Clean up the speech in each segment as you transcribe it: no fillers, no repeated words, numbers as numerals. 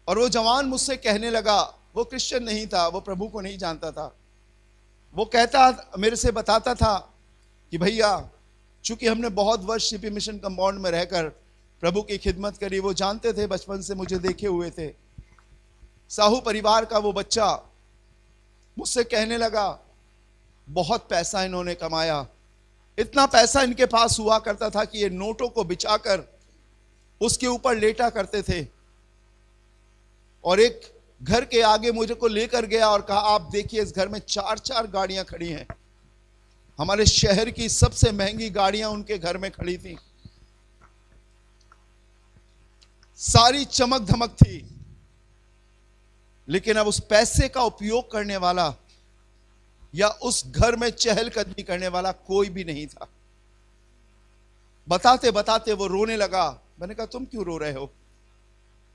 और वो जवान मुझसे कहने लगा, वो क्रिश्चियन नहीं था, वो प्रभु को नहीं जानता था। वो कहता, मेरे से बताता था कि भैया, चूंकि हमने बहुत वर्ष सीपी मिशन कंपाउंड में रहकर प्रभु की खिदमत करी, वो जानते थे, बचपन से मुझे देखे हुए थे। साहू परिवार का वो बच्चा मुझसे कहने लगा, बहुत पैसा इन्होंने कमाया। इतना पैसा इनके पास हुआ करता था कि ये नोटों को बिछाकर उसके ऊपर लेटा करते थे। और एक घर के आगे मुझे को लेकर गया और कहा, आप देखिए इस घर में 4-4 गाड़ियां खड़ी हैं। हमारे शहर की सबसे महंगी गाड़ियां उनके घर में खड़ी थी, सारी चमक धमक थी। लेकिन अब उस पैसे का उपयोग करने वाला या उस घर में चहलकदमी करने वाला कोई भी नहीं था। बताते बताते वो रोने लगा। मैंने कहा, तुम क्यों रो रहे हो?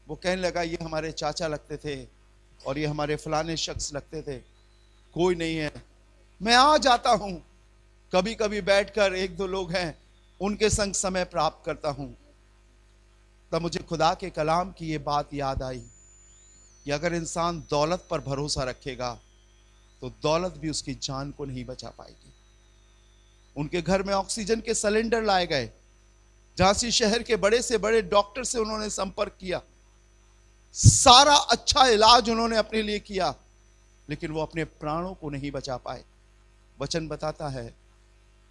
वो कहने लगा, ये हमारे चाचा लगते थे और ये हमारे फलाने शख्स लगते थे, कोई नहीं है। मैं आ जाता हूं, कभी कभी बैठकर 1-2 लोग हैं, उनके संग समय प्राप्त करता हूं। तब मुझे खुदा के कलाम की ये बात याद आई कि अगर इंसान दौलत पर भरोसा रखेगा तो दौलत भी उसकी जान को नहीं बचा पाएगी। उनके घर में ऑक्सीजन के सिलेंडर लाए गए। झांसी शहर के बड़े से बड़े डॉक्टर से उन्होंने संपर्क किया, सारा अच्छा इलाज उन्होंने अपने लिए किया, लेकिन वो अपने प्राणों को नहीं बचा पाए। वचन बताता है,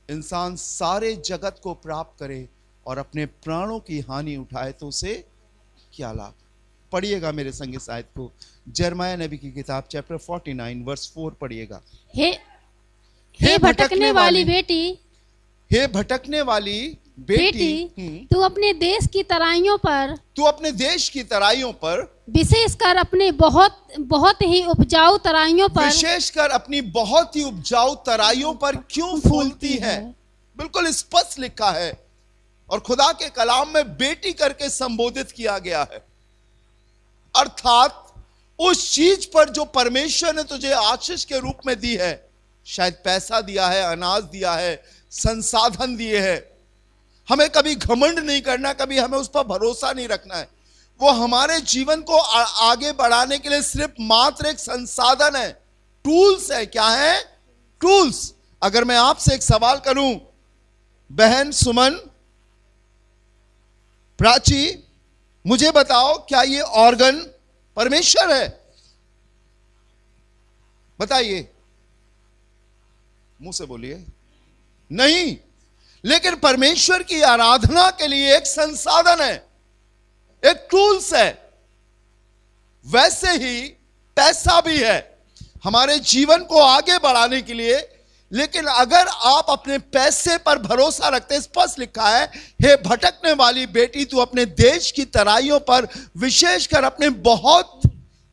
इंसान सारे जगत को प्राप्त करे और अपने प्राणों की हानि उठाए तो उसे क्या लाभ। पढ़िएगा मेरे संगे शायद को, यिर्मयाह नबी की किताब चैप्टर 49 वर्स 4 पढ़िएगा। हे भटकने वाली बेटी, हे भटकने वाली बेटी, तू अपने देश की तराइयों पर, तू अपने देश की तराइयों पर, विशेषकर अपने बहुत ही उपजाऊ तराइयों पर, विशेषकर अपनी बहुत ही उपजाऊ तराइयों पर क्यों फूलती है। बिल्कुल स्पष्ट लिखा है और खुदा के कलाम में बेटी करके संबोधित किया गया है। अर्थात उस चीज पर जो परमेश्वर ने तुझे आशीष के रूप में दी है, शायद पैसा दिया है, अनाज दिया है, संसाधन दिए हैं, हमें कभी घमंड नहीं करना, कभी हमें उस पर भरोसा नहीं रखना है। वो हमारे जीवन को आगे बढ़ाने के लिए सिर्फ मात्र एक संसाधन है, टूल्स है। क्या है? टूल्स। अगर मैं आपसे एक सवाल करूं, बहन सुमन, प्राची, मुझे बताओ, क्या ये ऑर्गन परमेश्वर है? बताइए, मुंह से बोलिए। नहीं, लेकिन परमेश्वर की आराधना के लिए एक संसाधन है, एक टूल्स है। वैसे ही पैसा भी है हमारे जीवन को आगे बढ़ाने के लिए। लेकिन अगर आप अपने पैसे पर भरोसा रखते, स्पष्ट लिखा है, हे भटकने वाली बेटी, तू अपने देश की तराइयों पर, विशेषकर अपने बहुत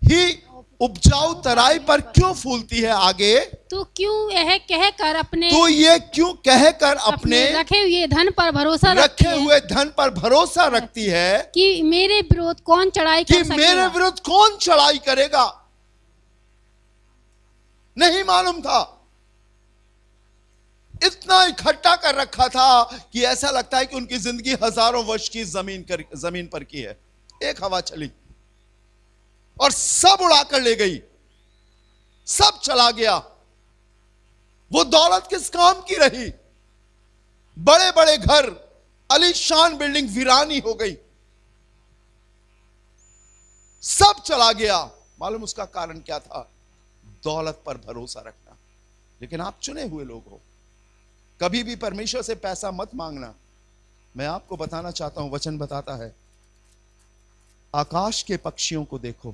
ही उपजाऊ तराई पर क्यों फूलती है? आगे, तू क्यों यह कहकर अपने, तू ये क्यों कहकर अपने रखे हुए धन पर भरोसा रखती है कि मेरे विरोध कौन चढ़ाई कर सकेगा? मेरे विरुद्ध कौन चढ़ाई करेगा? नहीं मालूम था, इतना इकट्ठा कर रखा था कि ऐसा लगता है कि उनकी जिंदगी हजारों वर्ष की जमीन पर की है। एक हवा चली और सब उड़ाकर ले गई, सब चला गया। वो दौलत किस काम की रही? बड़े बड़े घर, आलीशान बिल्डिंग वीरानी हो गई, सब चला गया। मालूम उसका कारण क्या था? दौलत पर भरोसा रखना। लेकिन आप चुने हुए लोग हो, कभी भी परमेश्वर से पैसा मत मांगना। मैं आपको बताना चाहता हूं, वचन बताता है, आकाश के पक्षियों को देखो,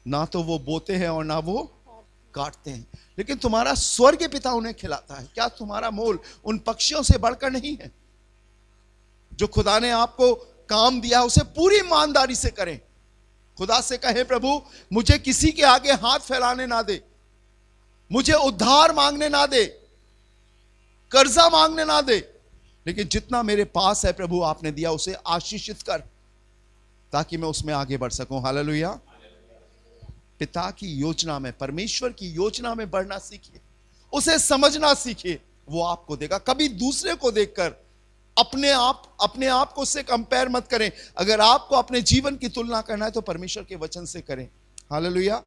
ना तो वो बोते हैं और ना वो काटते हैं, लेकिन तुम्हारा स्वर्ग पिता उन्हें खिलाता है। क्या तुम्हारा मोल उन पक्षियों से बढ़कर नहीं है? जो खुदा ने आपको काम दिया उसे पूरी ईमानदारी से करें। खुदा से कहें, प्रभु मुझे किसी के आगे हाथ फैलाने ना दे, मुझे उद्धार मांगने ना दे, कर्जा मांगने ना दे, लेकिन जितना मेरे पास है प्रभु आपने दिया उसे आशीषित कर, ताकि मैं उसमें आगे बढ़ सकूं। हालेलुया। पिता की योजना में, परमेश्वर की योजना में बढ़ना सीखिए, उसे समझना सीखिए, वो आपको देगा। कभी दूसरे को देखकर अपने आप को उससे कंपेयर मत करें। अगर आपको अपने जीवन की तुलना करना है तो परमेश्वर के वचन से करें। हालेलुया।